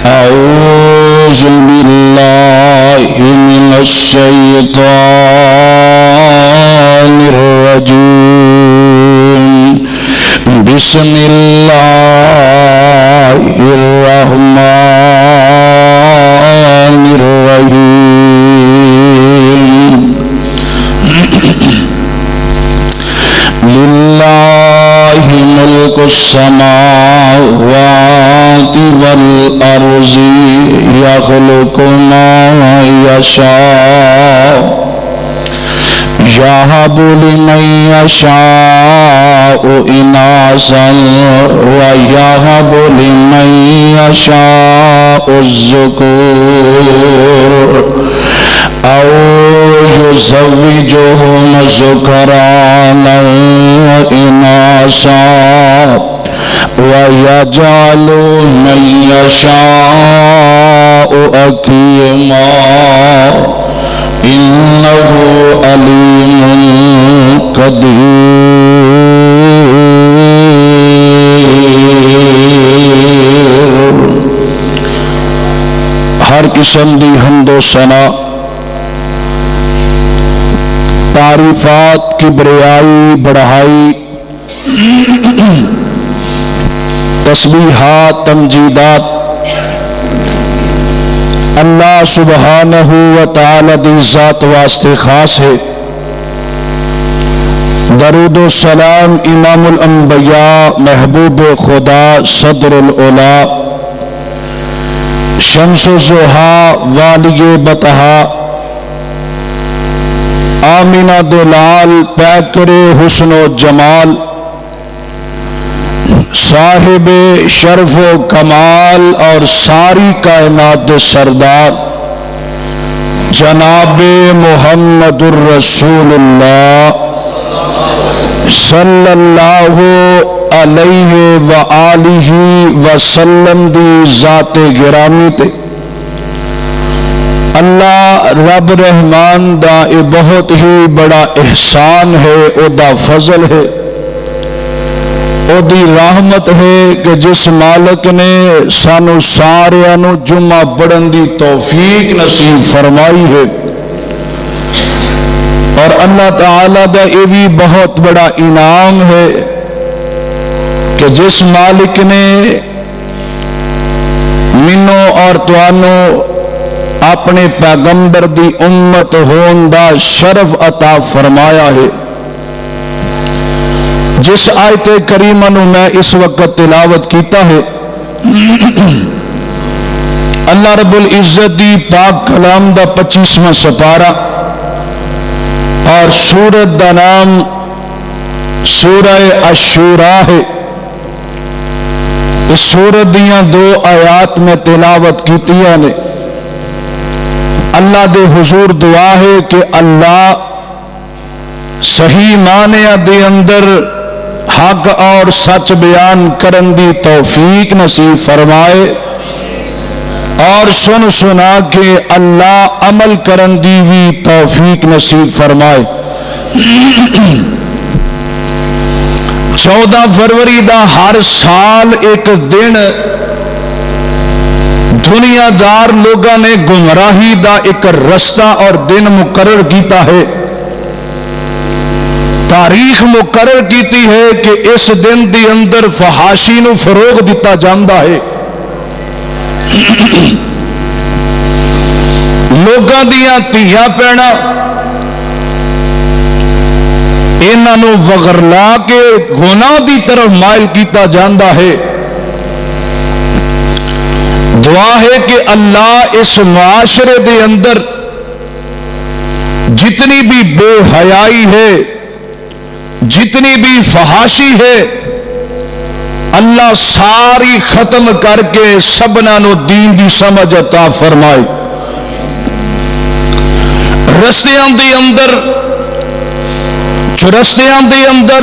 أعوذ بالله من الشيطان الرجيم بسم الله الرحمن الرحيم لله ملك السماوات والأرض يخلق ما يشاء يهب لمن يشاء إناثا ويهب لمن يشاء الذكور أو يزوجهم ذكرانا وإناثا ويجعل من يشاء عقيما إنه عليم قدير۔ ہر قسم دی حمد و ثنا، تعریفات کی بڑائی بڑھائی، تسبیحات تمجیدات اللہ سبحانہ و تعالی دی ذات واسطے خاص ہے۔ درود و سلام امام الانبیاء محبوب خدا صدر العلا شمس الضحیٰ والی بطحا آمینہ دلال پیکر حسن و جمال صاحب شرف و کمال اور ساری کائنات سردار جناب محمد الرسول اللہ صلی اللہ علیہ وآلہ وسلم دی ذات گرامی تے اللہ رب رحمان دا اے بہت ہی بڑا احسان ہے، او دا فضل ہے، او دی رحمت ہے کہ جس مالک نے سانو سارے نو جمعہ پڑھن دی توفیق نصیب فرمائی ہے، اور اللہ تعالیٰ دا یہ بھی بہت بڑا انعام ہے کہ جس مالک نے منو اور توانو اپنے پیغمبر دی امت ہون دا شرف عطا فرمایا ہے۔ جس آیت کریمہ نو میں اس وقت تلاوت کیتا ہے، اللہ رب العزت دی پاک کلام دا 25واں سپارہ اور سورت دا نام سورہ الشورى ہے۔ اس سورت دیاں 2 آیات میں تلاوت کیتیاں نے۔ اللہ دے حضور دعا ہے کہ اللہ صحیح معنی دے اندر حق اور سچ بیان کرن دی توفیق نصیب فرمائے، اور سن سنا کے اللہ عمل کرن دی بھی توفیق نصیب فرمائے۔ 14 فروری دا ہر سال ایک دن دنیا دار لوگاں نے گمراہی دا ایک رستہ اور دن مقرر کیتا ہے، تاریخ مقرر کیتی ہے کہ اس دن دی اندر فحاشی نو فروغ دیتا جاندا ہے، لوگاں دیاں تیاں پینا انہاں نو وغرلا کے گناہ دی طرف مائل کیتا جاندا ہے۔ دعا ہے کہ اللہ اس معاشرے دے اندر جتنی بھی بے حیائی ہے، جتنی بھی فحاشی ہے، اللہ ساری ختم کر کے سبنا نو دین دی سمجھ عطا فرمائے۔ رستیاں دے اندر چرستیاں دے اندر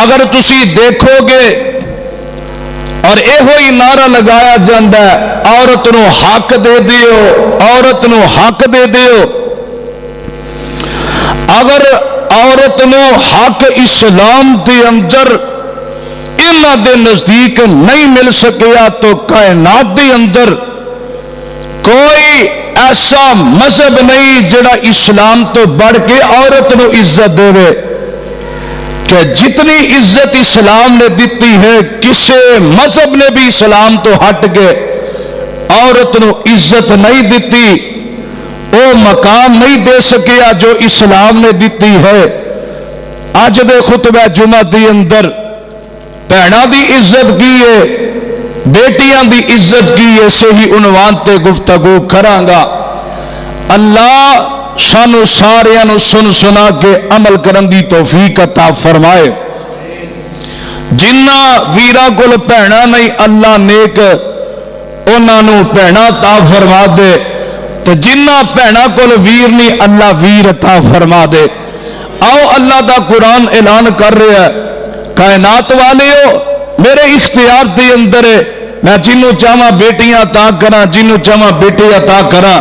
اگر تسی دیکھو گے اور اے ہوئی نعرہ لگایا جاندہ ہے، عورت نو حق دے دیو، عورت نو حق دے دیو۔ اگر عورت نو حق اسلام دے اندر اے انہاں دے نزدیک نہیں مل سکیا تو کائنات دے اندر کوئی ایسا مذہب نہیں جڑا اسلام تو بڑھ کے عورت نو عزت دے، کہ جتنی عزت اسلام نے دیتی ہے کسی مذہب نے بھی اسلام تو ہٹ کے عورت نو عزت نہیں دیتی، وہ مقام نہیں دے سکیا جو اسلام نے دیتی ہے۔ اج دے خطبہ جمعہ دی اندر بھیناں دی عزت کی ہے، بیٹیاں دی عزت کی ہے، صحیح عنوان تے گفتگو کرانگا۔ اللہ سانو ساریاں نو سن سنا کے عمل کرن دی توفیق عطا فرمائے۔ جنہ ویرا کول بھیناں نہیں اللہ نیک انہاں نو بھیناں عطا فرما دے، تو جنہ بھیناں کول ویر نہیں اللہ ویر عطا فرما دے۔ آؤ اللہ دا قرآن اعلان کر رہا ہے، کائنات والیو میرے اختیار دے اندر ہے، میں جنوں چاہواں بیٹیاں عطا کراں، جنوں چاہواں بیٹے عطا کراں،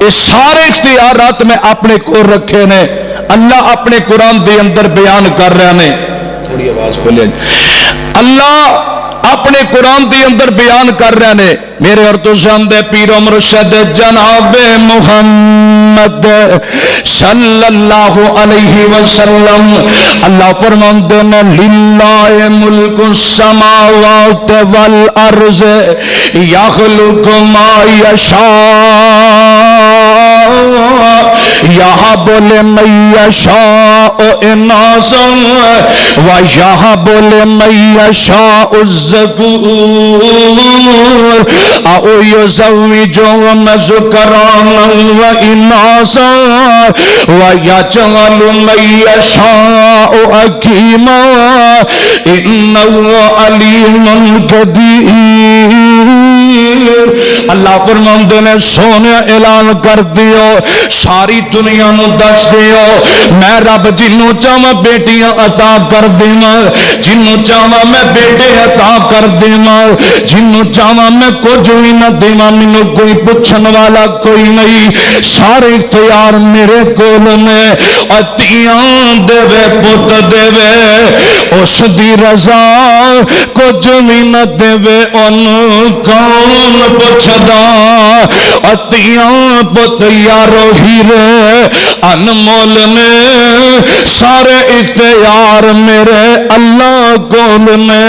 یہ سارے اختیارات میں اپنے کو رکھے نے۔ اللہ اپنے قرآن دے اندر بیان کر رہے نے، تھوڑی آواز کھولے، اللہ اپنے قرآن دے اندر بیان کر رہے نے۔ میرے اور تو شاندے پیر و مرشد جناب محمد صلی اللہ علیہ وسلم اللہ فرماتے ہیں للہ ملک السماوات والارض یخلق ما یشاء یہب لمن یشاء اناثا ویہب لمن یشاء الذکور او یزوجہم ذکرانا واناثا ویجعل من یشاء حکیما انہ علیم قدیر۔ اللہ فرماندے نے سونے اعلان کر دیو، ساری دنیا نو دس دیو، میں رب جنوں چاہواں بیٹیاں عطا کر دیواں، جنوں چاہواں میں بیٹے عطا کر دیواں، جنوں چاہواں میں کچھ بھی نہ دیواں، مینوں کوئی پوچھن والا کوئی نہیں، سارے اختیار میرے کول نے۔ اتیاں دے پت دے اس دی رضا کچھ بھی نہ دے ان کون پوچھدا، اتیاں پت یارو ہیرے انمول نے، سارے اختیار میرے اللہ کول نے۔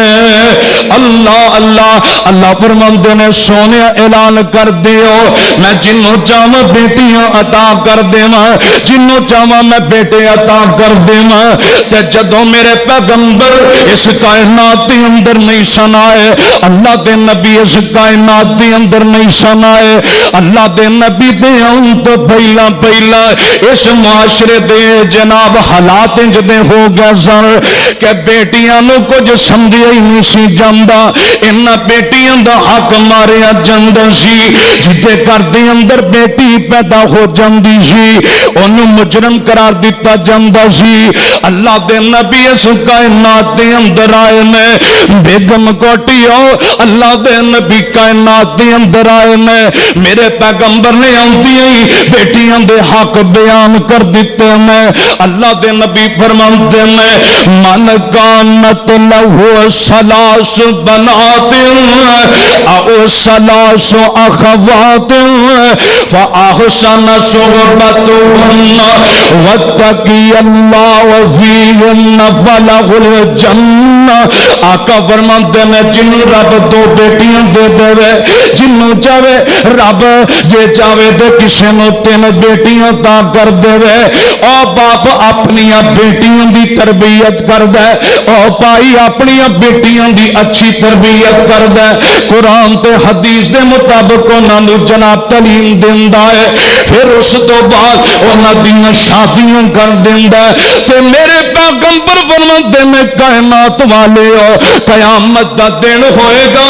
اللہ اللہ اللہ فرماندے نے سونے اعلان کر دیو، میں جنوں چاہواں بیٹیاں عطا کر دیواں، جنوں چاہواں میں بیٹے عطا کر دیواں۔ تے جدوں میرے پیغمبر اس کائنات دے اندر نہیں سن آئے، اللہ دے نبی اس کائنات دے اندر نہیں سن آئے، اللہ دے نبی دے آن تو پہلا پہلا اس معاشرے دے جناب حالات انج دے ہو گیا سن کہ بیٹیاں نو کچھ سمجھیا ہی نہیں سی جاندا، انہاں بیٹیاں دا حق ماریا جاندا سی، جدے گھر دے اندر بیٹی پیدا ہو جاندی سی اونوں مجرم قرار دتا جاندا سی۔ اللہ دے نبی اس کائنات دے اندر آئے نے، بیگم کوٹیو اللہ دے نبی کائنات دے اندر آئے نے، میرے پیغمبر نے آندی ہی بیٹیاں دے حق بیان کر دیتے ہیں۔ اللہ دے نبی فرماتے ہیں من کانت لہو ثلاث بنات او ثلاث اخوات فاحسن صحبتهن واتقی اللہ فیہن فلہ الجنہ۔ آقا فرماتے ہیں جنوں رب دو بیٹیاں دے دے، جنوں چاہے رب جے چاہے تو کسی نو تین بیٹیاں عطا کر دے، او باپ اپنی بیٹیاں دی تربیت کر دے، او بھائی اپنی بیٹیاں دی اچھی تربیت کر دے، قرآن تے حدیث دے مطابق انہاں نو جناب تعلیم دیندا ہے، پھر اس تو بعد انہاں دیاں شادیاں کر دیندا ہے۔ تے میرے پیغمبر فرماتے ہیں کائنات والے قیامت دا دن ہوئے گا،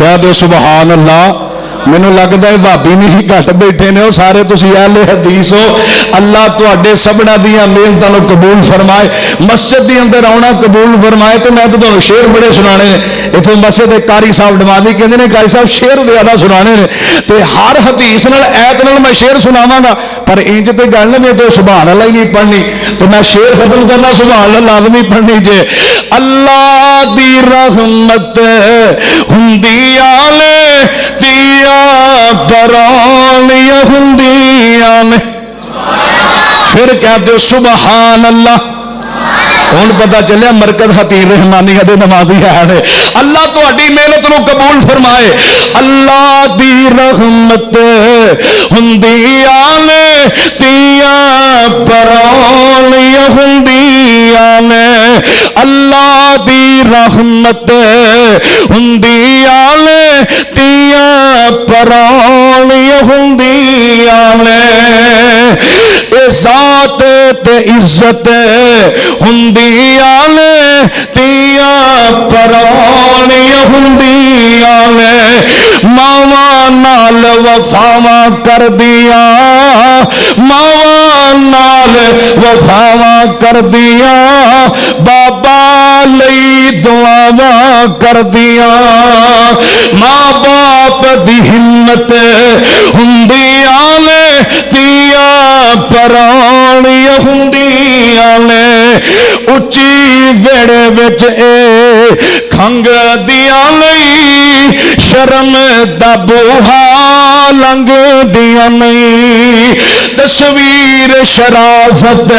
کہہ دو سبحان اللہ۔ مینوں لگتا ہے بھابی نہیں گھٹ بیٹھے نے، وہ سارے تسی اہل حدیث ہو۔ اللہ تواڈے سبنا دیاں محنتاں نوں قبول فرمائے، مسجد دے اندر آਉਣਾ قبول فرمائے۔ تو میں تمہیں شعر بڑے سنانے نے، اتوں مسجد قاری صاحب ڈمادی کہندے نے قاری صاحب شعر زیادہ سنانے نے، تے ہر حدیث نال ایت نال میں شعر سناواں گا، پر انج تے گل نہیں تو سبحان اللہ ہی نہیں پڑھنی، تو میں شعر ختم کرنا سبحان اللہ لازمی پڑھنی جے۔ اللہ دی رحمت ہوندی آلے دیا پرانیاں ہوندیاں نے، پھر کہتے سبحان اللہ۔ ہوں پتا چلیا مرکز خطیب رحمانیہ دے نمازی ہے۔ اللہ تہاڈی محنت نو قبول فرمائے۔ اللہ دی رحمت ہوندیاں نے تیاں پرانیاں ہوندیاں نے، اللہ دی رحمت ہوندیاں نے تیاں پرانیاں ہوندیاں نے، اے ذات تے عزت ہوندیاں نے تیاں پرانیاں ہوندیاں نے، ماواں نال وفاواں کردیاں، ماواں نال وفاواں کردیاں، بابا لئی دعاواں کردیاں، ماں باپ دی ہمت ہوندیاں نے تیاں پرانیاں ہوندیاں نے، اچھی ویڑے وچ اے کھنگ دیاں نہیں، شرم دا بوہا لنگ دیاں نہیں، تصویر شرافت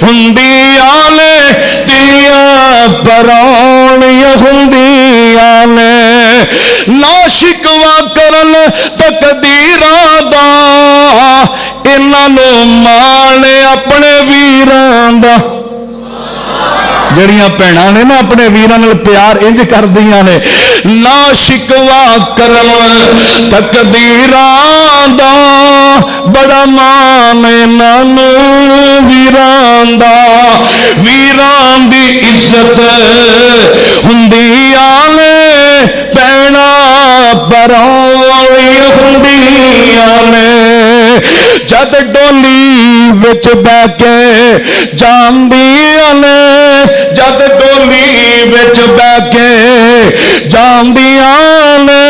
ہوندیاں نے تیاں پرانیاں ہوندیاں نے، نا شکوا کرن تقدیراں دا انہاں نوں مان اپنے ویراں دا۔ جڑیاں بھیناں نے نا اپنے ویراں نال پیار انج کردیاں نے، نا شکوا کرن تقدیراں دا بڑا مان انہاں نوں ویراں دا، ویراں دی عزت ہوندیاں نے بھیناں پرانیاں ہوندیاں نے، جد ڈولی وچ بہ کے جاندیاں نے، جد ڈولی وچ بہ کے جاندیاں نے،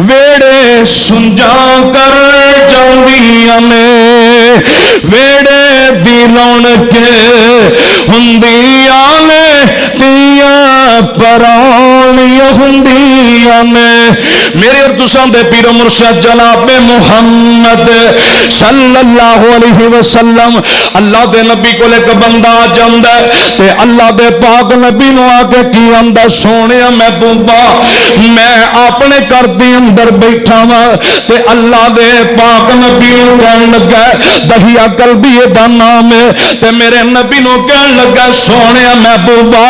ویڑے سنجا کر جاندیاں نے، ویڑے دی رونق ہوندیاں نے تیاں پرانیاں ہوندیاں نے۔ میرے اور تساں دے پیر مرشد جناب محمد صلی اللہ علیہ وسلم، اللہ دے نبی کو ایک بندہ جاندا ہے تے اللہ دے پاک نبی نو آ کے کی آندا، سونیا محبوبا میں اپنے گھر دے اندر بیٹھا وا تے اللہ دے پاک نبی نو کہن لگا، دہیا قلبی دا نام ہے تے میرے نبی نو کہن لگا سونیا محبوبا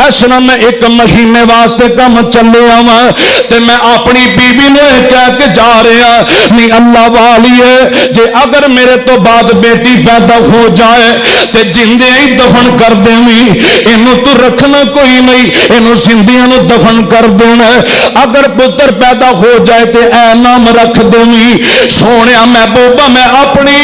اس نہ میں ایک مہینے واسطے کم چلے آواں تے میں اپنی بیوی نو کہہ کے جا رہا نہیں اللہ والی ہے جے اگر میرے تو بعد بیٹی پیدا ہو جائے تے جندے ہی دفن کر دیویں، اینو تو رکھنا کوئی نہیں، اینو زندیاں نو دفن کر دینا، اگر پتر پیدا ہو جائے تے اے نام رکھ دیویں۔ سونیا محبوبہ میں اپنی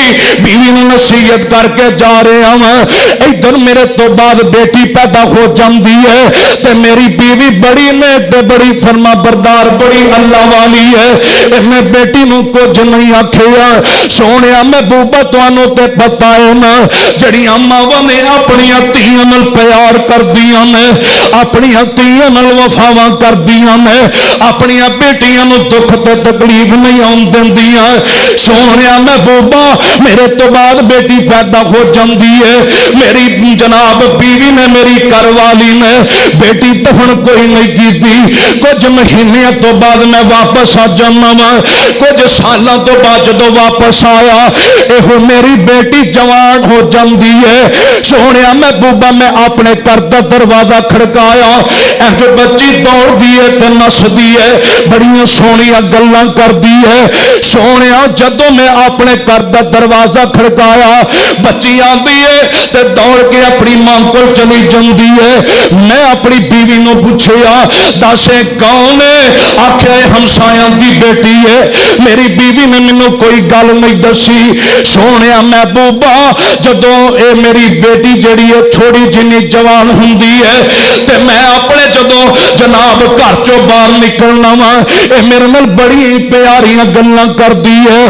بیوی نو نصیحت کر کے جا رہا ہوں، ادھر میرے تو بعد بیٹی پیدا ہو جاندی ہے تے میری بیوی بڑی نیک تے بڑی فرما بردار بڑی اللہ والی ہے، میں بیٹی نو کچھ نہیں آکھیا۔ سونیا محبوبہ تانوں تے پتہ ہے نا جڑیاں ماواں نے اپنی دھیاں نال پیار کردیاں نے، اپنی دھیاں نال وفاواں کردیاں نے، اپنی بیٹیاں نو دکھ تے تکلیف نہیں آن دیندیاں۔ سونیا محبوبہ میرے تو بعد بیٹی پیدا ہو جاندی ہے، میری جناب بیوی نے میری گھر والی نے بیٹی دفن کوئی نہیں کیتی، کچھ مہینے تو بعد میں واپس آ جانا وا، کچھ سالاں تو بعد جدوں واپس آیا یہ میری بیٹی جوان ہو جاندی ہے۔ سونیا محبوبہ میں اپنے گھر دا دروازہ کھڑکایا، انج بچی دوڑ دی ہے تے نس دی ہے، بڑی سونیاں گلاں کر دی ہے۔ سونیا جدوں میں اپنے گھر دا دروازہ کھڑکایا بچی آندی ہے تے دوڑ کے اپنی ماں کول چلی جاندی ہے، میں اپنی بیوی نو پوچھیا دسے کون ہے؟ آخیا ہمسایاں دی بیٹی ہے۔ میری بیوی نے مینوں کوئی گل نہیں دسی۔ سونے محبوبہ جدوں اے میری بیٹی جڑی ہے تھوڑی جنی جوان ہوندی ہے تے میں اپنے جدوں جناب گھر چوں باہر نکلنا وا اے میرے نال بڑی پیاریاں گلاں کردی ہے۔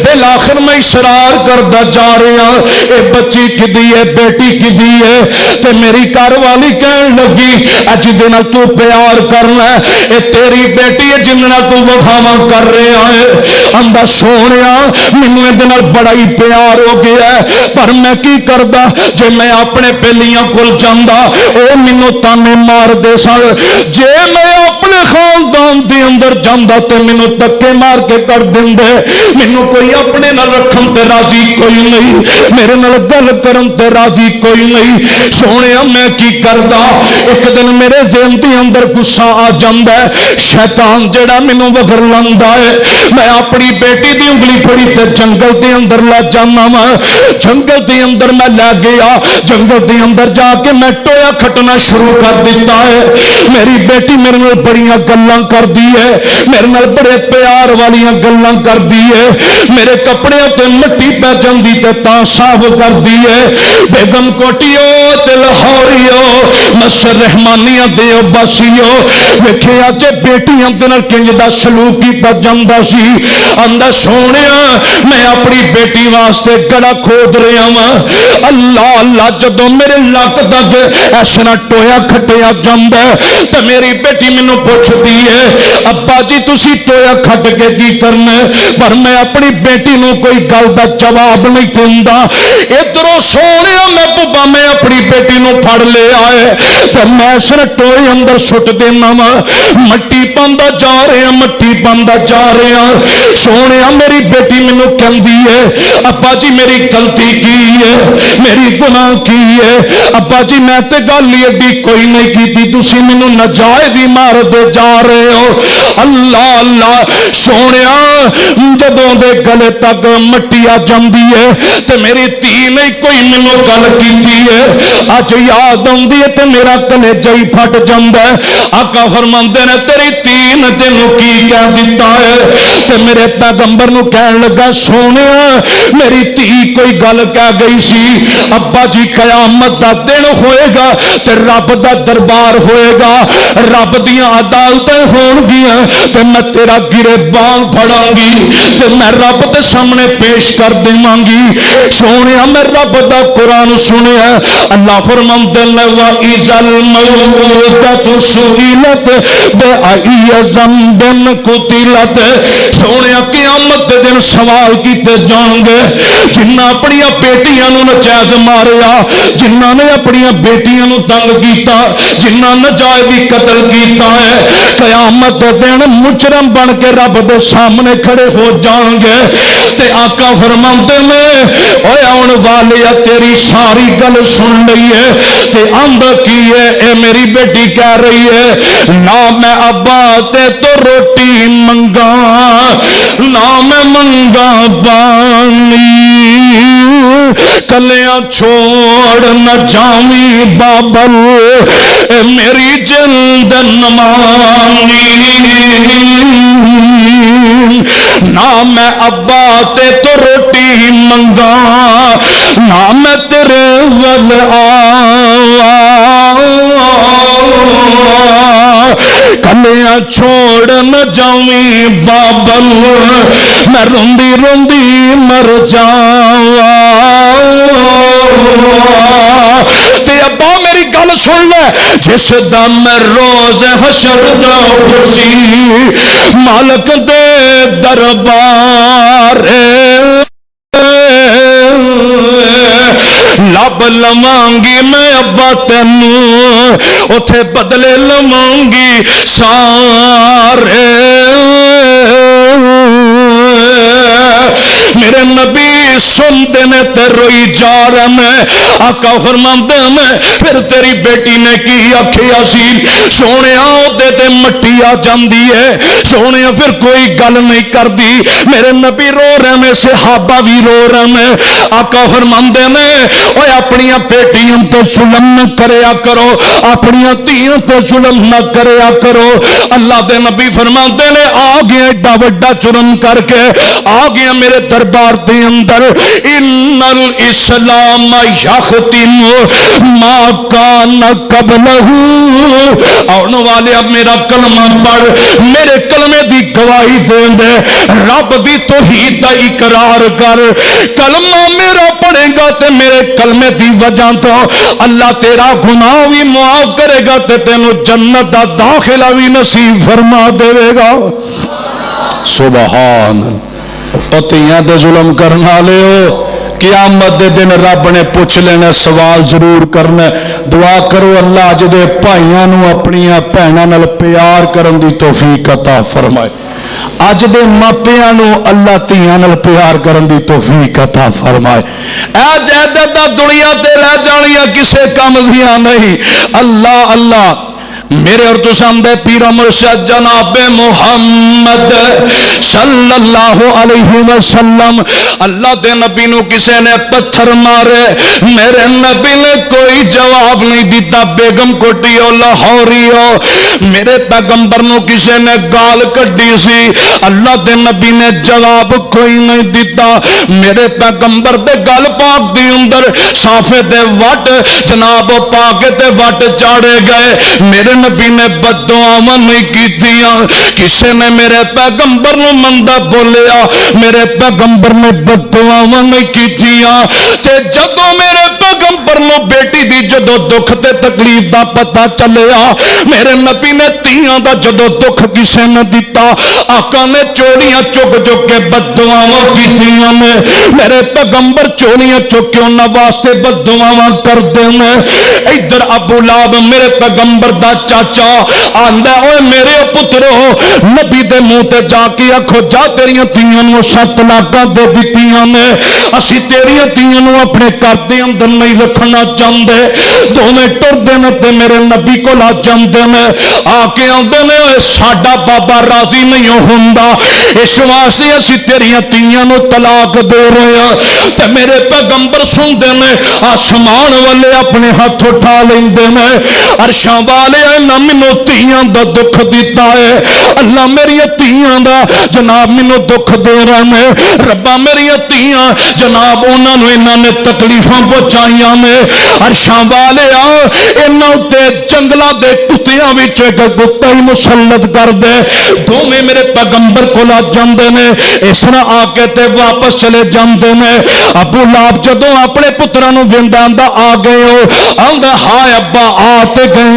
بالآخر میں اصرار کردا جا رہا اے بچی کدی ہے بیٹی کدی ہے تے میری گھر والی کہن لگی جدے نال تو پیار کرنا اے تیری بیٹی ہے جن نال تو وفاواں کر رہا ہے۔ آندا سونیا مینوں اے دے نال بڑا ہی پیار ہو گیا ہے پر میں کی کردا جے میں اپنے پہلیاں کول جاندا او مینوں تانے مار دے سن، جے میں اپنے خاندان دے اندر جاندا تے مینوں دھکے مار کے کر دیندے۔ مینوں کوئی اپنے نال رکھن تے راضی کوئی نہیں، میرے نال گل کرن تے راضی کوئی نہیں۔ سونیا میں کی کردا ایک دن میرے ذہن دے اندر غصہ آ جاندا ہے، شیطان جڑا مینوں وگر لاندا ہے، میں اپنی بیٹی دی انگلی پھڑی تے جنگل دے اندر لے جانا وا۔ جنگل دے اندر میں لے گیا، جنگل دے اندر جا کے میں ٹویا کھٹنا شروع کر دیتا ہے۔ میری بیٹی میرے نال بڑیاں گلاں کردی ہے، میرے نال بڑے پیار والیاں گلاں کردی ہے، میرے کپڑے تے مٹی پہ جاندی تے تاں صاف کردی ہے۔ بیگم کوٹیو تے لاہوریو مصر رحمانیہ دیو باسیو ویکھیا جے بیٹیاں دے نال کنج دا سلوک کیتا جاندا سی۔ آندا سونیا میں اپنی بیٹی واسطے گڑا کھود رہا وا، اللہ اللہ جدوں میرے لک تک اس طرح ٹویا کھٹیا جاندا تے میری بیٹی مینوں پوچھدی ہے ابا جی تسی ٹویا کھٹ کے کی کرنا؟ پر میں اپنی بیٹی نو کوئی گل دا جواب نہیں دیندا۔ ادھروں سونیا محبوبہ میں اپنی بیٹی نو پھڑ لے آئے تے میں اس ٹوئے اندر سٹ دینا وا، مٹی پاندا جا رہا مٹی پاندا جا رہا۔ سونیا میری بیٹی مینوں کہندی ہے ابا جی میری غلطی کی ہے، میری گناہ کی ہے؟ ابا جی میں تے گل ایڈی کوئی نہیں کیتی، تسی مینوں ناجائز ہی مار دے جا رہے ہو۔ اللہ اللہ سونیا جدوں دے گلے تک مٹی آ جاندی ہے تے میری تھی نہیں کوئی مینوں گل کیتی ہے، اج یاد آندی ہے تے میرا کلیجہ ہی پھٹ جاندا ہے۔ آقا فرماندے نے تیری تھی نے تینوں کی کہہ دیتا ہے تے میرے پیغمبر نو کہن لگا سونیا میری تھی کوئی گل کہہ گئی سی، ابا جی قیامت دا دن ہوئے گا تے رب دا دربار ہوئے گا، رب دیاں عدالتیں ہون گیاں تے میں تیرا گریبان پھڑاں گی تے میں رب دے سامنے پیش کر دیواں گی۔ سونیا میں رب دا قرآن سنیا، اللہ فرماندے نے وَإِذَا الْمَوْءُودَةُ سُئِلَتْ بِأَيِّ ذَنبٍ قُتِلَتْ۔ سونیا قیامت دے دن سوال کیتے جان گے جنہ اپنی بیٹیاں نو نجائز ماریا، جنہ نے اپنی بیٹیاں نو تنگ کیتا، جنہ نجائزی قتل کیتا ہے، قیامت دے دن مجرم بن کے رب دے سامنے کھڑے ہو جان گے تے آقا فرماندے نے اوے آن والے تیری ساری گل سن لئی ہے تے آندا کی ہے اے میری بیٹی کہہ رہی ہے نہ میں ابا تے تو روٹی منگا نہ میں منگا پانی، کلیاں چھوڑ نہ جاویں بابل اے میری جلد نمانی، نہ میں ابا تے تو روٹی منگا نہ میں تیرے ول کلیاں چھوڑ نہ جاویں بابل میں روندی روندی مر جاواں۔ تے ابا میری گل سن لے جس دا میں روز حشر دا پسی مالک دے دربار لب لوانگی میں ابا تینوں اتے بدلے لوانگی سارے۔ میرے نبی سن سنتے نے تے روئی جا رہے ہیں. آقا فرماندے میں پھر تیری بیٹی نے کی آکھیا سی سونے اودے تے مٹی آ جاندی ہے, سونے پھر کوئی گل نہیں کردی. میرے نبی رو رہے ہیں, صحابہ بھی رو رہے ہیں. آقا فرماندے نے اوے اپنی بیٹیاں تے ظلم نہ کریا کرو, اپنی دھیاں تے ظلم نہ کریا کرو. اللہ دے نبی فرماندے نے آ گیا ایڈا وڈا جرم کر کے آ گیا میرے دربار دے اندر. ان الاسلام یختم ما کان قبلہ. آن والے اب میرا کلمہ پڑھ, میرے کلمے دی گواہی دے دے, رب دی توحید دا اقرار کر. کلمہ میرا پڑھے گا تے میرے کلمے دی وجہ تو اللہ تیرا گناہ بھی معاف کرے گا تے تینوں جنت دا داخلہ بھی نصیب فرما دے گا. سبحان اللہ. تیاں تے ظلم کرنا لے ہو, قیامت دے دن رب نے پوچھ لینا, سوال ضرور کرنا. دعا کرو اللہ جدے بھائیاں نو اپنی بھیناں نال پیار کرن دی توفیق عطا فرمائے. اج دے ماپیاں نو اللہ تیاں نال پیار کرن دی توفیق عطا فرمائے. اے جائیداد دنیا تے رہ جانیاں کسے کم دیاں نہیں. اللہ اللہ میرے اور تسان دے پیر مرشد جناب محمد صلی اللہ علیہ وسلم. اللہ دے نبی نو کسے نے پتھر مارے, میرے نبی نے کوئی جواب نہیں دیتا. بیگم کوٹیو لاہوریو, میرے پیغمبر نو کسے نے گال کڈی سی, اللہ دے نبی نے جواب کوئی نہیں دیتا. میرے پیغمبر دے گل پاک دی اندر صافے دے وٹ جناب پاک تے وٹ چاڑے گئے. میرے نبی نے بد دعاواں نہیں کیتیاں, کسے نے میرے پیغمبر نو مندا بولیا, میرے پیغمبر نے بد دعاواں نہیں کیتیاں. تے جدوں میرے پیغمبر نو بیٹی دی جدوں دکھ تے تکلیف دا پتہ چلیا, میرے نبی نے تیاں دا جدوں دکھ کسے نہ دیتا, آقا نے چوڑیاں چک چک کے بد دعاواں کیتیاں نے. میرے پیغمبر چوڑیاں چک کے انہاں واسطے بد دعاواں کردے نے. ادھر ابو لہب میرے پیغمبر دا چاچا آندا اوے میرے پترو نبی دے منہ تے جا کے آکھو جا تیریاں تیاں نو 7 طلاقاں دے دتیاں نے, اسی تیریاں تیاں نو اپنے گھر دے اندر نہیں رکھنا چاہندے. دوویں ٹردے نے تے میرے نبی کول آ جاندے نے, آ کے آندے نے اوے ساڈا بابا راضی نہیں ہوندا, اس واسطے اسی تیریاں تیاں نو طلاق دے رہے ہاں. تے میرے پیغمبر سندے نے آسمان والے اپنے ہاتھ اٹھا لیندے نے, عرشاں والے نہ مینوں تیاں دا دکھ دیتا ہے, اللہ میری تیاں دا جناب مینوں دکھ دے رہے ہیں. ربا میری تیاں جناب انہاں نو انہاں نے تکلیفاں پہنچائیاں نے. عرشاں والے انہاں تے جنگلاں دے کتیاں وچ ایک کتا ہی مسلط کر دے. دوویں میرے پیغمبر کول آ جاندے نے, اس طرح آ کے تے واپس چلے جاندے نے. ابو لہب جدوں اپنے پتراں نو ویندا آندا آ گئے ہو, آندا ہائے ابا آ تے گئے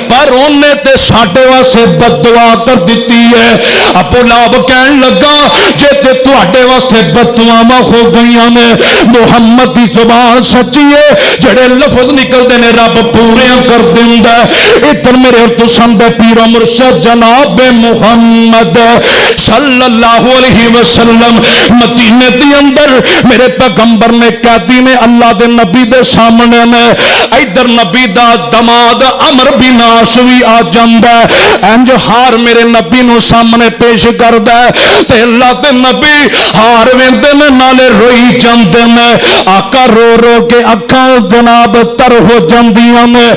پر انہیں تے ساڈے واسطے بد دعا کر دیتی ہے. ابو لہب کہن لگا جے تے تواڈے واسطے بد دعاواں ہو گئیاں نے, محمد دی زبان سچی ہے, جڑے لفظ نکلدے نے رب پورے کر دیندا ہے. ادھر میرے اور تسان دے پیر مرشد جناب محمد صلی اللہ علیہ وسلم مدینے دی اندر میرے پیغمبر نے قیدی نے اللہ دے نبی دے سامنے نے. ادھر نبی دا دماد عمر بن عاص بھی آ جاندا ہے, انج ہار میرے نبی نو سامنے پیش کردا ہے تے اللہ دے نبی ہار ویندے نے نالے روئی جاندے نے. آقا رو رو کے اکھاں جناب تر ہو جاندیاں نے.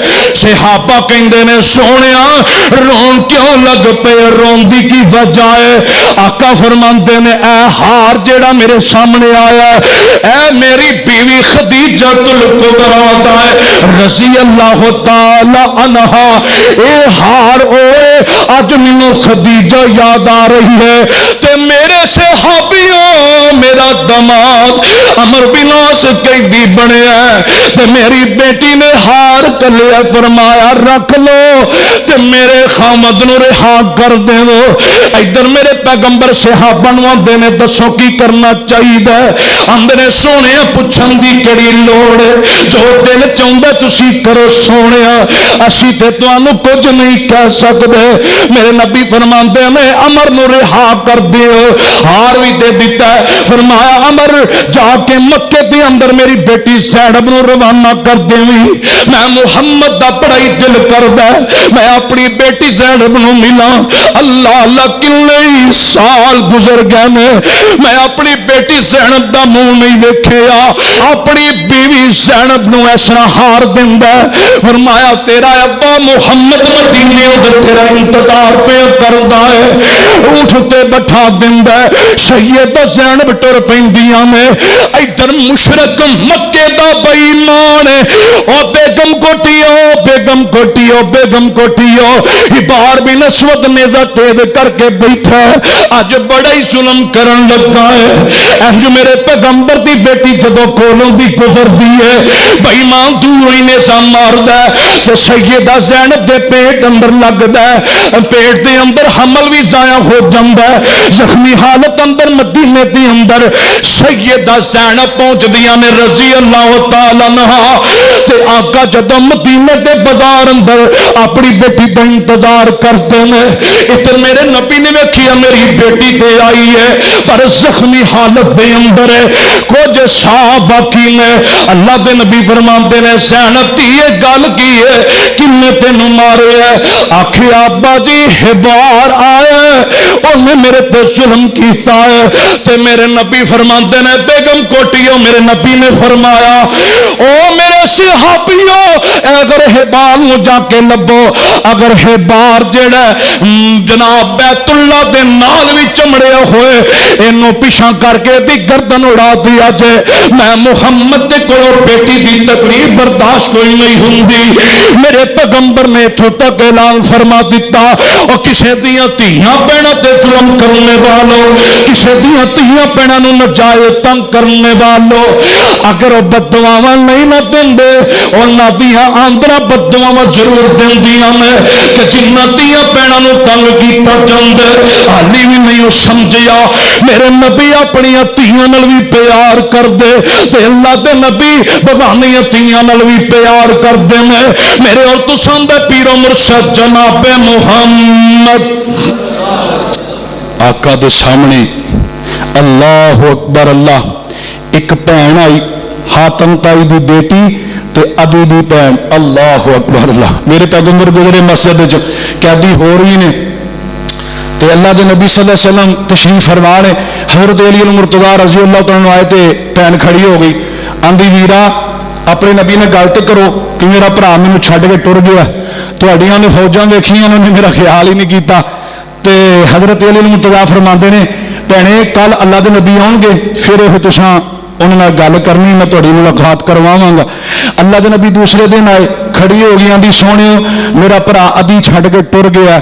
صحابہ کہندے نے سونیا رون کیوں لگ پے, رون دی کی وجہ ہے؟ آقا فرماندے نے اے ہار جیڑا میرے سامنے آیا ہے اے میری بیوی خدیجہ الکبریٰ دا ہے رضی اللہ تعالی عنہا. اے ہار اوے اج مینوں خدیجہ یاد آ رہی ہے تے میرے صحابیوں میرا دماد عمر بن عاص قیدی بنیا ہے تے میری بیٹی نے ہار کلیا, فرمایا رکھ لو تے میرے خامد نو رہا کر دے دو. ادھر میرے پیغمبر صحابہ نو آندے نے دسو کی کرنا چاہیے؟ آندے نے سونے پوچھن دی کیڑی لوڑ ہے, جو دل چاہندا تسی کرو سونیا, اسی تے تانوں کچھ نہیں کہہ سکدے. میرے نبی فرماندے نے عمر نو رہا کر دیو, ہار بھی دے دیتا ہے, فرمایا عمر جا کے مکے دے اندر میری بیٹی زینب نو روانہ کر دیویں، میں محمد دا بڑا ہی دل کردا میں اپنی بیٹی زینب نو ملاں۔ اللہ اللہ کنے سال گزر گئے میں اپنی بیٹی زینب دا منہ نہیں ویکھیا، اپنی بیوی زینب نو اس طرح ہار دیندا، فرمایا تیرا ابا محمد مدینے اندر تیرا انتظار پہ کردا ہے، اٹھتے بٹھا دیندا، سیدہ زینب ٹر پیندیاں نے، ادھر مشرک مکے دا بے ایمان او بیگم کوٹیو بیگم کوٹیو بیگم کوٹیو بار بھی نسوت نیزہ تیز کر کے بیٹھا اج بڑا ہی ظلم کرن لگا ہے۔ انج میرے پیغمبر دی بیٹی جدو کولوں دی گزر دی ہے بے ایمان دور ہی نیزہ ماردا ہے تے سیدہ زینب دے پیٹ اندر لگدا ہے، پیٹ دے اندر حمل بھی ضائع ہو جاندا ہے، زخمی حالت اندر مدینے دے اندر سیدہ زینب پہنچ دیاں نے رضی اللہ تعالی عنہا تے آقا جدو مدینے دے بازار اندر اپنی بیٹی دا انتظار کرتے ہیں، ادھر میرے نبی نے ویکھیا میری بیٹی تے آئی ہے پر زخمی حالت دے اندر ہے، کچھ سا باقی نے اللہ دے نبی فرماتے نے زینب تیے گل کی ہے کنے تینوں مارے ہے؟ آکھیا ابا جی ہبار آیا انہیں میرے تے ظلم کیتا ہے تے میرے نبی فرماتے نے بیگم کوٹیو میرے نبی نے فرمایا او میرے صحابیو اگر ہبار نو جا کے لبو، اگر ہبار جڑا جناب بیت اللہ دے نال بھی چمڑیا ہوئے اینو پیچھا کر کے دی گردن اڑا دیا جائے، میں محمد دے کولوں بیٹی دی تکلیف برداشت کوئی نہیں ہوندی۔ میرے پیغمبر نے اتھوں تک اعلان فرما دیتا اور کسے دیاں تیاں بہناں تے ظلم کرنے والوں، کسے دیاں تیاں بہناں نو ناجائز تنگ کرنے والوں اگر وہ بددعاواں نہیں نہ دیندے انہاں دیاں آندراں بددعاواں ضرور دیندیاں نے کہ جنہاں تیاں بہناں نو تنگ کیتا جاندا حالی بھی نہیں سمجھیا میرے نبی اپنی تیاں نال بھی پیار کر دے تے اللہ دے نبی بغانی تیاں نال بھی پیار کر دے میرے اور تساں دے پیر و مرشد جناب محمد آقا دے سامنے اللہ اکبر اللہ ایک بہن آئی حاتم تائی دی بیٹی تے ابی دی بہن اللہ اکبر اللہ میرے پیغمبر گزرے مسجد وچ قیدی ہو رہی نے تے اللہ دے نبی صلی اللہ علیہ وسلم تشریف فرما نے حضرت علی المرتضیٰ رضی اللہ تعالیٰ آئے تے بہن کھڑی ہو گئی آندی ویرا اپنے نبی نے گل تے کرو کہ میرا بھرا مینوں چھڈ کے ٹر گیا تہاڈیاں نے فوجاں ویکھیاں انہوں نے میرا خیال ہی نہیں کیتا تے حضرت علی المرتضیٰ فرماندے نے بھੈਣੇ کل اللہ دے نبی آؤ گے پھر یہ تساں انہوں نے گل کرنی میں تھوڑی ملاقات کرواواں گا۔ اللہ دے نبی دوسرے دن آئے کھڑی ہو گئی آندی سونے میرا بھرا ادھی چھڈ کے ٹر گیا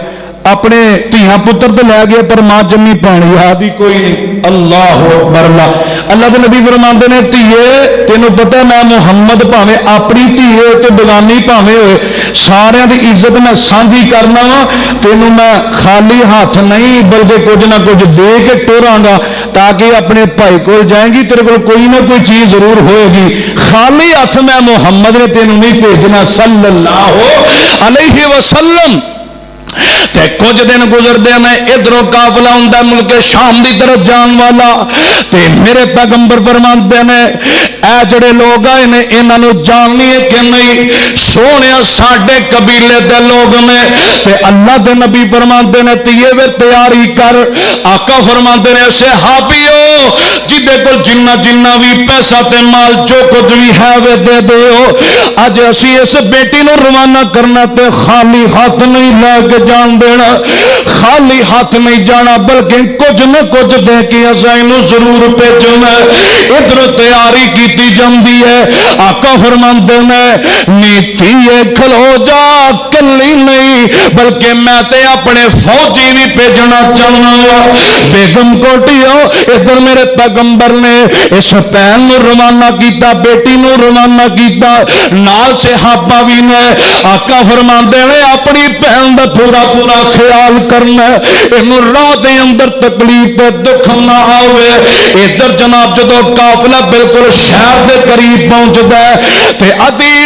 اپنے دھیاں پتر تو لے گئے پر ماں جمی بھੈਣ یاد ہی کوئی نہیں اللہ اکبر اللہ اللہ دے نبی فرماندے نے دھیے تینوں پتہ میں محمد بھاویں اپنی دھی ہوئے تے بیگانی بھاویں ہوئے سارے دی عزت میں سانجھی کرنا وا تینوں میں خالی ہاتھ نہیں بلکہ کچھ نہ کچھ دے کے ٹوراں گا تاکہ اپنے بھائی کو جائیں گی تیرے کو کوئی نہ کوئی چیز ضرور ہوئے گی خالی ہاتھ میں محمد نے تینوں نہیں بھیجنا صلی اللہ علیہ وسلم۔ تے کچھ دن گزردے میں ادھروں قافلہ ہوندا ملک شام دی طرف جان والا تے میرے پیغمبر فرماندے نے اے جڑے لوگ آئے نے انہاں نوں جاننی ہے کہ نہیں سونیا ساڈے قبیلے دے لوگ نے تے اللہ دے نبی فرماندے نے تیے وے تیاری کر آقا فرماندے نے صحابیو جدے کول جنہ جنہ بھی پیسہ تے مال جو کچھ بھی ہے وے دے دیو اج اسی اس بیٹی نوں روانہ کرنا تے خالی ہاتھ نہیں لے کے جان دینا خالی ہاتھ نہیں جانا بلکہ کچھ نہ کچھ دے کے اسائنوں ضرور بھیجنا ادھر تیاری کیتی جاندی ہے آقا فرماندے نے نیتی کھلو جا کلی نہیں بلکہ میں تے اپنے فوجی بھی بھیجنا چاہنا بیگم کوٹیو ادھر میرے پیغمبر نے اس بہن نوں روانہ کیتا بیٹی نوں روانہ کیتا نال صحابہ بھی نے آقا فرماندے نے اپنی بہن دا پورا پورا خیال کرنا انہوں راہ دے اندر تکلیف تے دکھ نہ آوے ادھر جناب جدو قافلہ بالکل شہر دے قریب پہنچدا ہے تے ادھی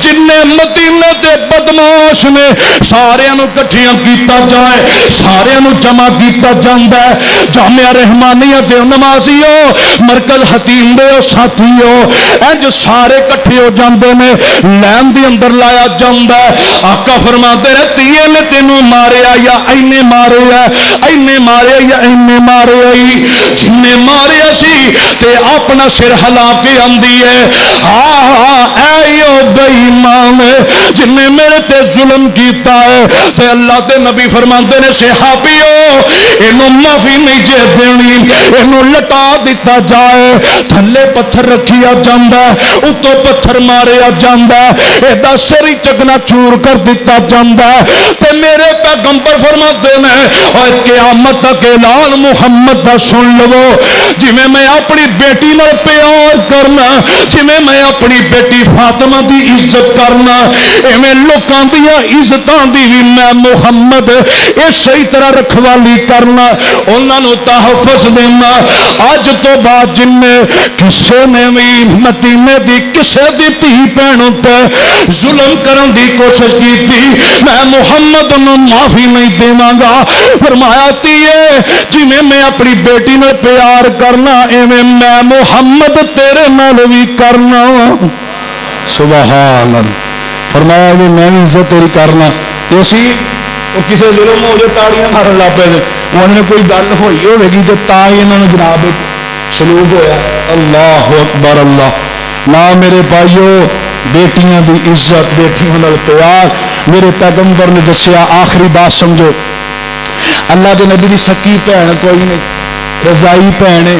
جننے مدینے دے بدماش نے سارے نو کٹھیاں کیتا جائے سارے نو جمع کیتا جاندا ہے جامعہ رحمانیہ دے نمازیو مرکز حتیم دے ساتھیو انج سارے کٹھے ہو جاندے نے لین دے اندر لایا جاندا ہے آقا فرماتے نے تیے نے تینوں ماریا یا اینے ماریا اینے ماریا یا اینے ماریا جن نے ماریا سی تے اپنا سر ہلا کے آندی ہے ہاں ایو بے ایمان جن نے میرے تے ظلم کیتا ہے تے اللہ دے نبی فرماتے نے صحابیو اینو معافی نہیں جے دینی اینو لٹا دیتا جائے تھلے پتھر رکھیا جاندا ہے اتو پتھر ماریا جاندا ہے ایدا سری چکنا چور کر دیتا جاندا ہے تے میرے پیغمبر فرماتے ہیں اور قیامت تک اعلان محمد دا سن لو جی میں اپنی بیٹی نال پیار کرنا جی میں اپنی بیٹی فاطمہ دی عزت کرنا ایویں لوکاں دیاں عزتاں دی بھی میں محمد اسی طرح رکھوالی کرنا انہاں نو تحفظ دینا اج تو بعد جن نے کسے نے بھی مدینے دی کسے دی دھی بہنوں تے ظلم کرن دی کوشش کی تھی میں محمد نو معافی نہیں دیواں گا فرمایا تیے جی میں اپنی بیٹی نال پیار کرنا ایویں میں محمد تیرے نال بھی کرنا سبحان اللہ فرمایا کہ میں بھی عزت تیری کرنا اسی وہ کسی ظلم ہو جائے تاڑیاں مارن لگ پے انہوں نے کوئی گل ہوئی ہوے گی تو تا ہی انہوں نے جناب سلوک ہویا اللہ اکبر اللہ نہ میرے بھائیو بیٹیاں دی عزت بیٹیاں نال پیار میرے پیغمبر نے دسیا آخری بات سمجھو اللہ دے نبی دی سکی بہن کوئی نہیں رضائی بہن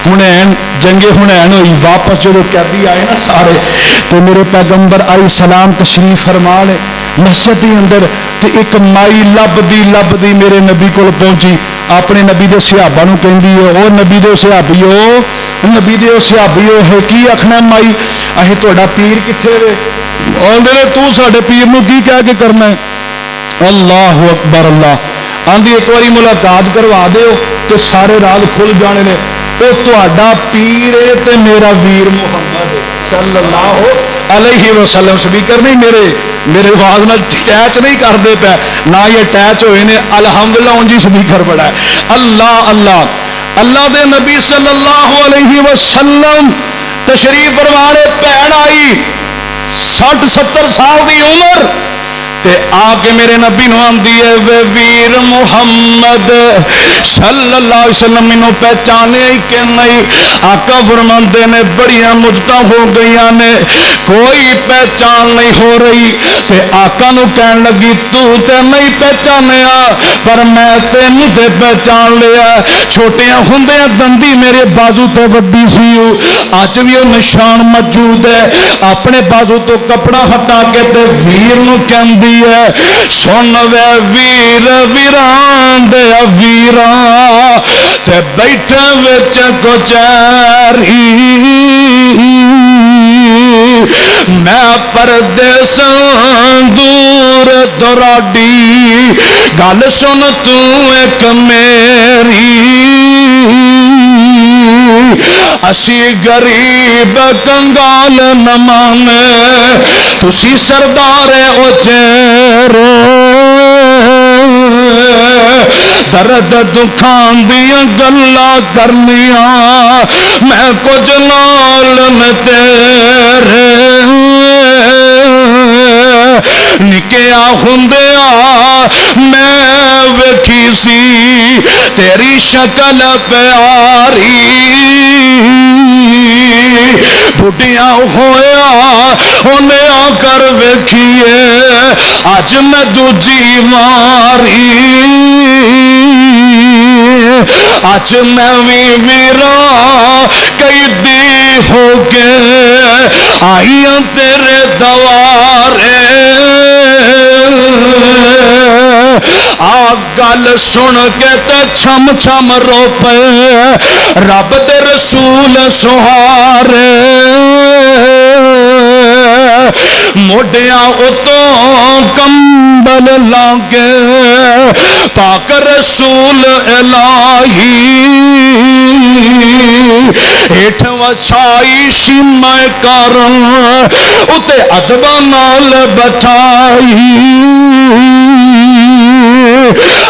حنین جنگ حنین ہوئی واپس جو قیدی آئے نا سارے تو میرے پیغمبر علیہ السلام تشریف فرما لے مسجد کے اندر تو ایک مائی لب دی میرے نبی کو پہنچی اپنے نبی دے صحابہ نو کہندی ہے او نبی دے صحابیو ہے کی آکھنا مائی اہے تہاڈا پیر کتھے وے اوندے تو ساڈے پیر نو کی کہہ کے کرنا ہے اللہ اکبر اللہ آندھی ایک باری ملاقات کروا دیو تو سارے راز کھل جانے نے وہ تہاڈا پیر ہے تے میرا ویر محمد صلی اللہ علیہ وسلم سپیکر نہیں میرے آواز نال ٹیچ نہیں کرتے پے نہ یہ ٹیچ ہوئے نے الحمدللہ اون جی سپیکر بڑا ہے اللہ اللہ اللہ دے نبی صلی اللہ علیہ وسلم تشریف فرمانے بہن آئی 60-70 سال دی عمر تے آ کے میرے نبی نو آندی ہے وے ویر محمد صلی اللہ علیہ وسلم مینوں پہچانے ہی کہ نہیں آقا فرماندے نے بڑیاں مجتاں ہو گئیاں نے کوئی پہچان نہیں ہو رہی تے آقا نو کہن لگی تو تے نہیں پہچانیا پر میں تینوں تے پہچان لیا چھوٹیاں ہوندیاں دندی میرے بازو تے وڈی سی اج بھی وہ نشان موجود ہے اپنے بازو تو کپڑا ہٹا کے تے ویر نو کہندی سن وے ویر ویران دے ویران تے بیٹھے وچ کچہری میں پردیساں دور دراڈی گل سن تو ایک میری اسی غریب کنگال نہ مانے تسی سردار او چہرے درد دکھان دیاں گلاں کرنیاں میں کچھ نال نہ تیرے نکیا ہوندیا میں ویکھی سی تیری شکل پیاری بڑھیاں ہویا انہیں آ کر ویکھیے اج میں دوجی ماری اج میں ویراں کئی دی ہو کے آئیاں تیرے دوارے آ گل سن کے تے چھم چھم رو پے رب دے رسول سہارے موڈیاں اتوں کمبل لا کے پاک رسول الہی ہیٹھ وچھائی شمع کرن اتے ادب نال بٹھائی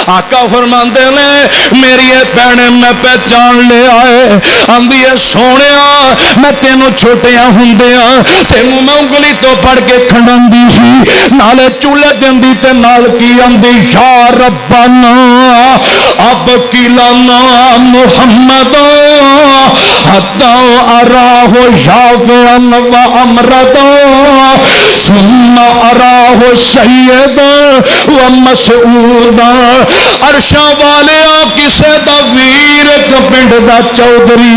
آقا فرماندے نے میری بہن میں پہچان لیا ہے آندی ہے سونیا میں تینوں چھوٹیاں ہوندیاں تینوں میں انگلی تو پڑھ کے کھڑندی سی نالے چولہے دیندی تے نال کی آندی یا ربنا اب کلنا محمد حتی اراہ شافعا و امردا ثم اراہ سیدا و مسعودا عرشاں والیا کسے دا ویر ایک پنڈ دا چودھری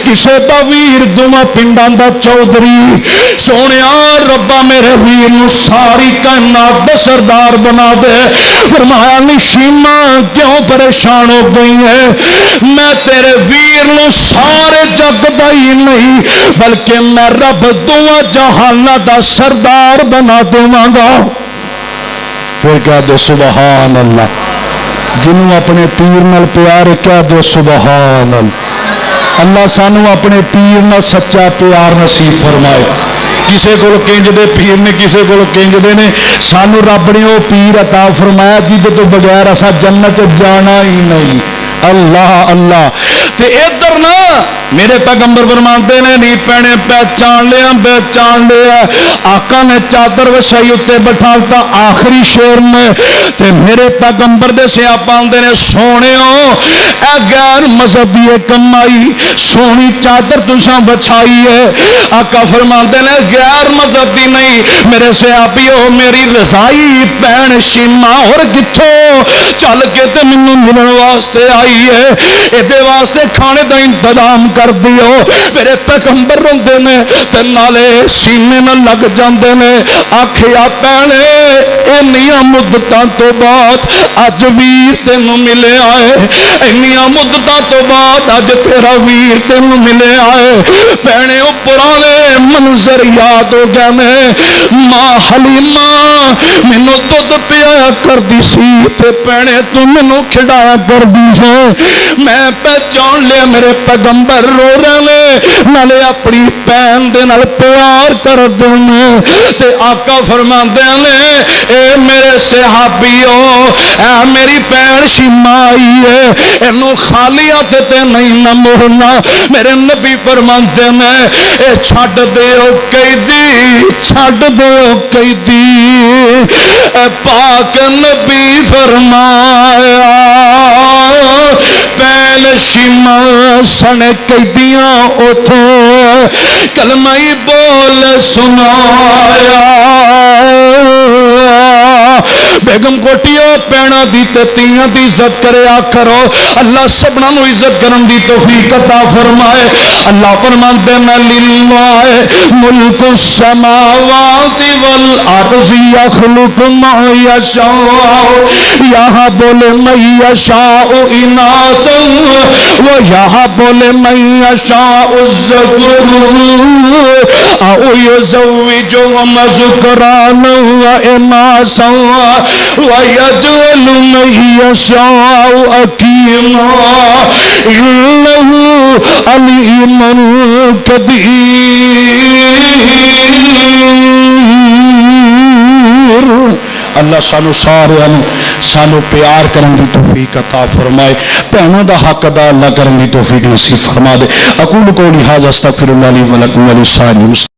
کسے دا ویر دوما پنڈاں دا چودھری سونیا ربا میرے ویر نو ساری کائنات دا سردار بنا دے فرمایا نشیمہ کیوں پریشان ہو گئی ہے میں تیرے ویر نو سارے جگ دا ہی نہیں بلکہ میں رب دعا جہانہ دا سردار بنا دوں گا پھر کہہ دے سبحان اللہ جنہوں اپنے پیر نال پیار کہہ دے سبحان اللہ اللہ سانو اپنے پیر نال سچا پیار نصیب فرمائے کسے کو کنج دے پیر نے کسے کو کنج دے نے سانو رب نے وہ پیر عطا فرمایا جی تو بغیر اسا جنت جانا ہی نہیں اللہ اللہ تے ادھر نا میرے پیغمبر فرماتے نے نہیں پہنے پہچان لیا آقا نے چادر وچھائی اتے بٹھالتا آخری شعر میں تے میرے پیغمبر دے سے آپ آندے نے سونے ہو اے غیر مذہبی کمائی سونی چادر تساں بچھائی ہے آقا فرماتے نے غیر مذہبی نہیں میرے سے آپ ہو میری رضائی پہن شیما اور کتھوں چل کے تے مینوں ملن واسطے آئی ہے ادھے واسطے کھانے دا انتظام کر دیو میرے پیغمبر روندے نے تے نالے سینے نہ لگ جاندے نے آکھیا پہنے انیاں مدتاں تو بعد اج ویر تینوں ملے آئے انیاں مدتاں تو بعد اج تیرا ویر تینوں ملے آئے پہنے او پرانے منظر یاد ہو گئے نے ماں حلیمہ مینوں دودھ پیا کر دی سی تے پہنے تو مینوں کھڈایا کر دی سی میں پہچان لیا میرے پیغمبر رو رہے نالے اپنی پہن دے نال پیار کر دینے تے آقا فرماندے نے اے میرے صحابیو اے میری پہن شیما آئی ہے اینو خالی ہاتھ تے نہیں نہ موڑنا میرے نبی فرماندے نے اے چھڈ دیو قیدی چھڈ دیو قیدی اے پاک نبی فرمایا پہل شیما سن قیدیاں اتھے کلمہ بول سنایا بیگم کوٹیو پینا دی تیاں دی عزت کرے آکھرو اللہ سبنا نو عزت کرن دی توفیق عطا فرمائے اللہ فرماندے میں للہ ملک السماوات والارض یخلق ما یشاء یہب لمن یشاء اناثا ویہب لمن یشاء الذکور او یزوجہم ذکرانا واناثا وَيَجْعَلُ مَن يَشَاءُ عَقِيمًا إِنَّهُ عَلِيمٌ قدیر اللہ سانو سارے سانو پیار کرن دی توفیق عطا فرمائے بہنوں دا حق ادا اللہ کرن دی توفیق نصیب فرما دے اقول قولی ھذا استغفر اللہ لی ولکم ولسائر